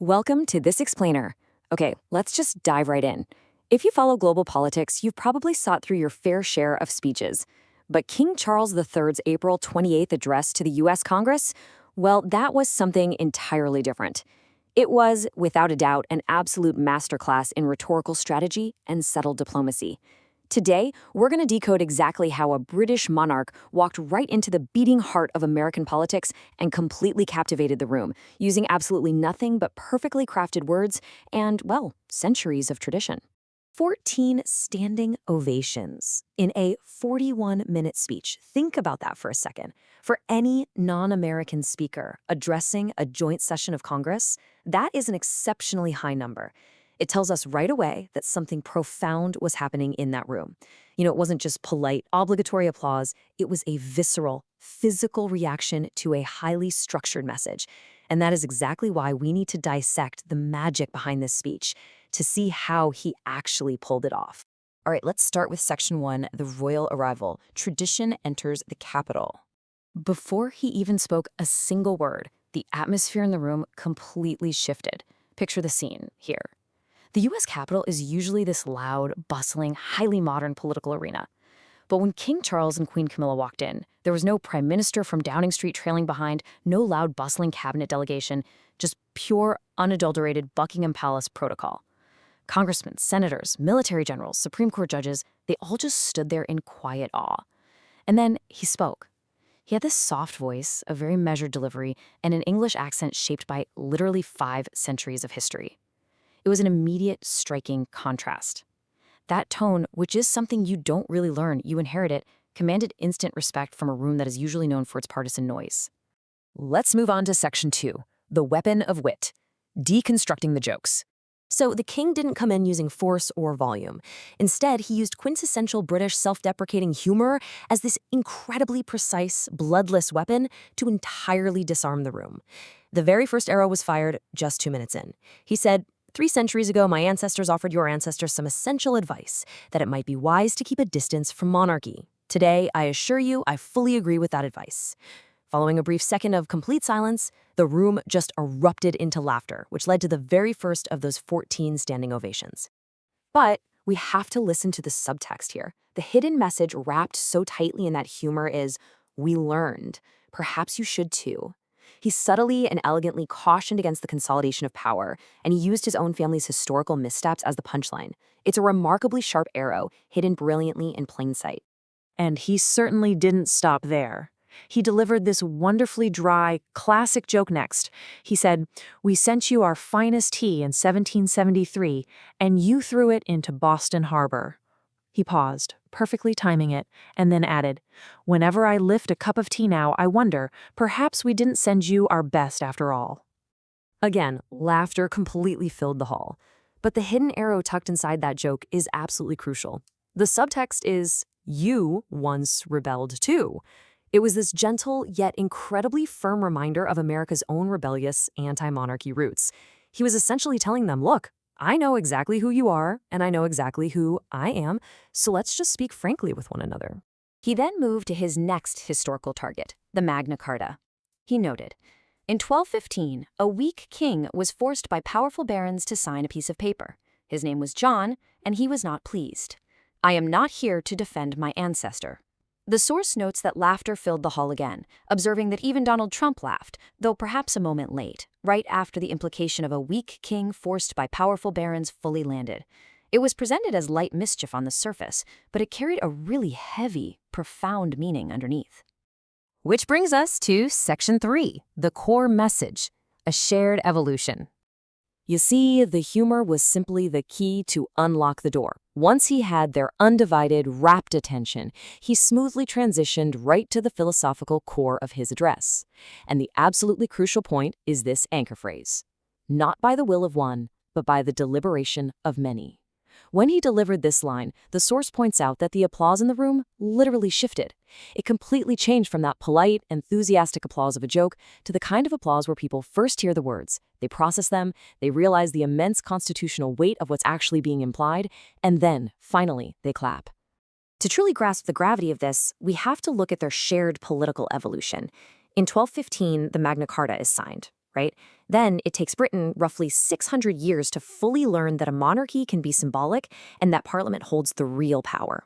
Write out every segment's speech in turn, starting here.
Welcome to This Explainer. Okay, let's just dive right in. If you follow global politics, you've probably sat through your fair share of speeches. But King Charles III's April 28th address to the U.S. Congress, well, that was something entirely different. It was, without a doubt, an absolute masterclass in rhetorical strategy and subtle diplomacy. Today, we're going to decode exactly how a British monarch walked right into the beating heart of American politics and completely captivated the room, using absolutely nothing but perfectly crafted words and, well, centuries of tradition. 14 standing ovations in a 41-minute speech. Think about that for a second. For any non-American speaker addressing a joint session of Congress, that is an exceptionally high number. It tells us right away that something profound was happening in that room. It wasn't just polite, obligatory applause. It was a visceral, physical reaction to a highly structured message. And that is exactly why we need to dissect the magic behind this speech to see how he actually pulled it off. All right, let's start with Section 1, the royal arrival. Tradition enters the Capitol. Before he even spoke a single word, the atmosphere in the room completely shifted. Picture the scene here. The U.S. Capitol is usually this loud, bustling, highly modern political arena. But when King Charles and Queen Camilla walked in, there was no prime minister from Downing Street trailing behind, no loud, bustling cabinet delegation, just pure, unadulterated Buckingham Palace protocol. Congressmen, senators, military generals, Supreme Court judges, they all just stood there in quiet awe. And then he spoke. He had this soft voice, a very measured delivery, and an English accent shaped by literally 5 centuries of history. It was an immediate, striking contrast. That tone, which is something you don't really learn, you inherit it, commanded instant respect from a room that is usually known for its partisan noise. Let's move on to Section 2, the weapon of wit, deconstructing the jokes. So the king didn't come in using force or volume. Instead, he used quintessential British self-deprecating humor as this incredibly precise, bloodless weapon to entirely disarm the room. The very first arrow was fired just 2 minutes in. He said, 3 centuries ago, my ancestors offered your ancestors some essential advice, that it might be wise to keep a distance from monarchy. Today, I assure you, I fully agree with that advice. Following a brief second of complete silence, the room just erupted into laughter, which led to the very first of those 14 standing ovations. But we have to listen to the subtext here. The hidden message wrapped so tightly in that humor is, we learned. Perhaps you should too. He subtly and elegantly cautioned against the consolidation of power, and he used his own family's historical missteps as the punchline. It's a remarkably sharp arrow, hidden brilliantly in plain sight. And he certainly didn't stop there. He delivered this wonderfully dry, classic joke next. He said, "We sent you our finest tea in 1773, and you threw it into Boston Harbor." He paused, perfectly timing it, and then added, "Whenever I lift a cup of tea now, I wonder, perhaps we didn't send you our best after all." Again, laughter completely filled the hall. But the hidden arrow tucked inside that joke is absolutely crucial. The subtext is, you once rebelled too. It was this gentle yet incredibly firm reminder of America's own rebellious anti-monarchy roots. He was essentially telling them, look, I know exactly who you are, and I know exactly who I am, so let's just speak frankly with one another. He then moved to his next historical target, the Magna Carta. He noted, in 1215, a weak king was forced by powerful barons to sign a piece of paper. His name was John, and he was not pleased. I am not here to defend my ancestor. The source notes that laughter filled the hall again, observing that even Donald Trump laughed, though perhaps a moment late, right after the implication of a weak king forced by powerful barons fully landed. It was presented as light mischief on the surface, but it carried a really heavy, profound meaning underneath. Which brings us to Section 3, the core message, a shared evolution. You see, the humor was simply the key to unlock the door. Once he had their undivided, rapt attention, he smoothly transitioned right to the philosophical core of his address. And the absolutely crucial point is this anchor phrase: not by the will of one, but by the deliberation of many. When he delivered this line, the source points out that the applause in the room literally shifted. It completely changed from that polite, enthusiastic applause of a joke to the kind of applause where people first hear the words, they process them, they realize the immense constitutional weight of what's actually being implied, and then, finally, they clap. To truly grasp the gravity of this, we have to look at their shared political evolution. In 1215, the Magna Carta is signed. right? Then it takes Britain roughly 600 years to fully learn that a monarchy can be symbolic and that Parliament holds the real power.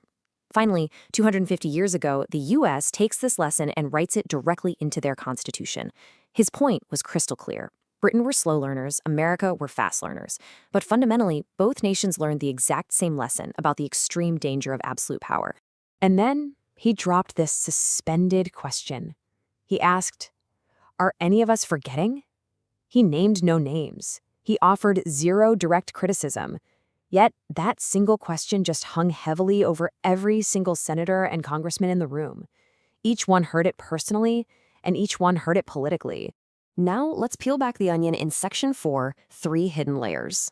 Finally, 250 years ago, the US takes this lesson and writes it directly into their constitution. His point was crystal clear. Britain were slow learners, America were fast learners. But fundamentally, both nations learned the exact same lesson about the extreme danger of absolute power. And then he dropped this suspended question. He asked, "Are any of us forgetting?" He named no names. He offered zero direct criticism. Yet that single question just hung heavily over every single senator and congressman in the room. Each one heard it personally, and each one heard it politically. Now let's peel back the onion in Section 4, 3 hidden layers.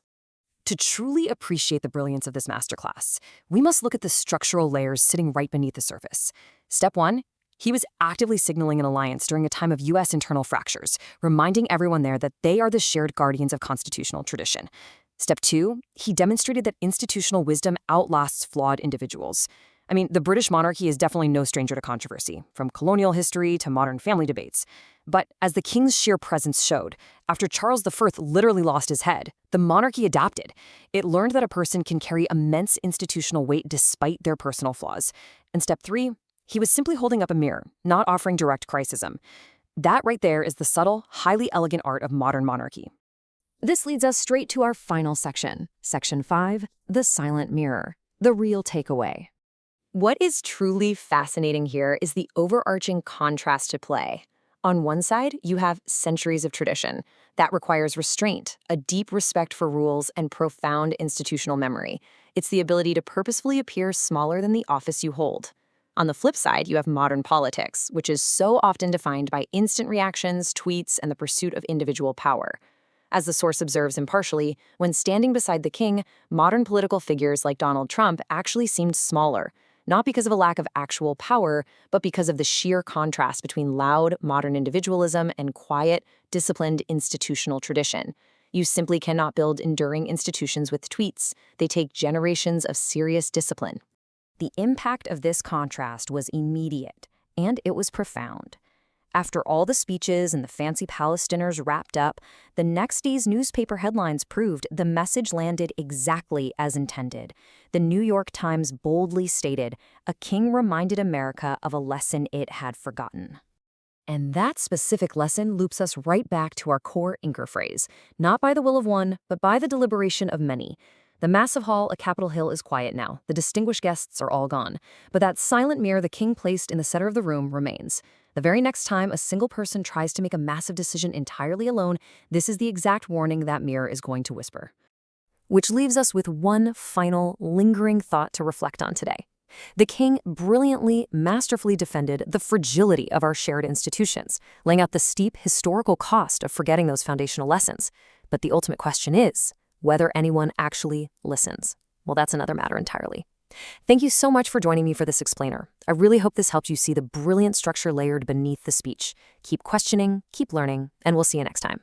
To truly appreciate the brilliance of this masterclass, we must look at the structural layers sitting right beneath the surface. Step 1, he was actively signaling an alliance during a time of U.S. internal fractures, reminding everyone there that they are the shared guardians of constitutional tradition. Step 2, he demonstrated that institutional wisdom outlasts flawed individuals. I mean, the British monarchy is definitely no stranger to controversy, from colonial history to modern family debates. But as the king's sheer presence showed, after Charles I literally lost his head, the monarchy adapted. It learned that a person can carry immense institutional weight despite their personal flaws. And step 3, he was simply holding up a mirror, not offering direct criticism. That right there is the subtle, highly elegant art of modern monarchy. This leads us straight to our final section, Section 5, the silent mirror, the real takeaway. What is truly fascinating here is the overarching contrast to play. On one side, you have centuries of tradition. That requires restraint, a deep respect for rules, and profound institutional memory. It's the ability to purposefully appear smaller than the office you hold. On the flip side, you have modern politics, which is so often defined by instant reactions, tweets, and the pursuit of individual power. As the source observes impartially, when standing beside the king, modern political figures like Donald Trump actually seemed smaller, not because of a lack of actual power, but because of the sheer contrast between loud, modern individualism and quiet, disciplined institutional tradition. You simply cannot build enduring institutions with tweets. They take generations of serious discipline. The impact of this contrast was immediate, and it was profound. After all the speeches and the fancy palace dinners wrapped up, the next day's newspaper headlines proved the message landed exactly as intended. The New York Times boldly stated, "A king reminded America of a lesson it had forgotten." And that specific lesson loops us right back to our core anchor phrase, not by the will of one, but by the deliberation of many. The massive hall at Capitol Hill is quiet now. The distinguished guests are all gone. But that silent mirror the king placed in the center of the room remains. The very next time a single person tries to make a massive decision entirely alone, this is the exact warning that mirror is going to whisper. Which leaves us with one final, lingering thought to reflect on today. The king brilliantly, masterfully defended the fragility of our shared institutions, laying out the steep historical cost of forgetting those foundational lessons. But the ultimate question is whether anyone actually listens. Well, that's another matter entirely. Thank you so much for joining me for this explainer. I really hope this helped you see the brilliant structure layered beneath the speech. Keep questioning, keep learning, and we'll see you next time.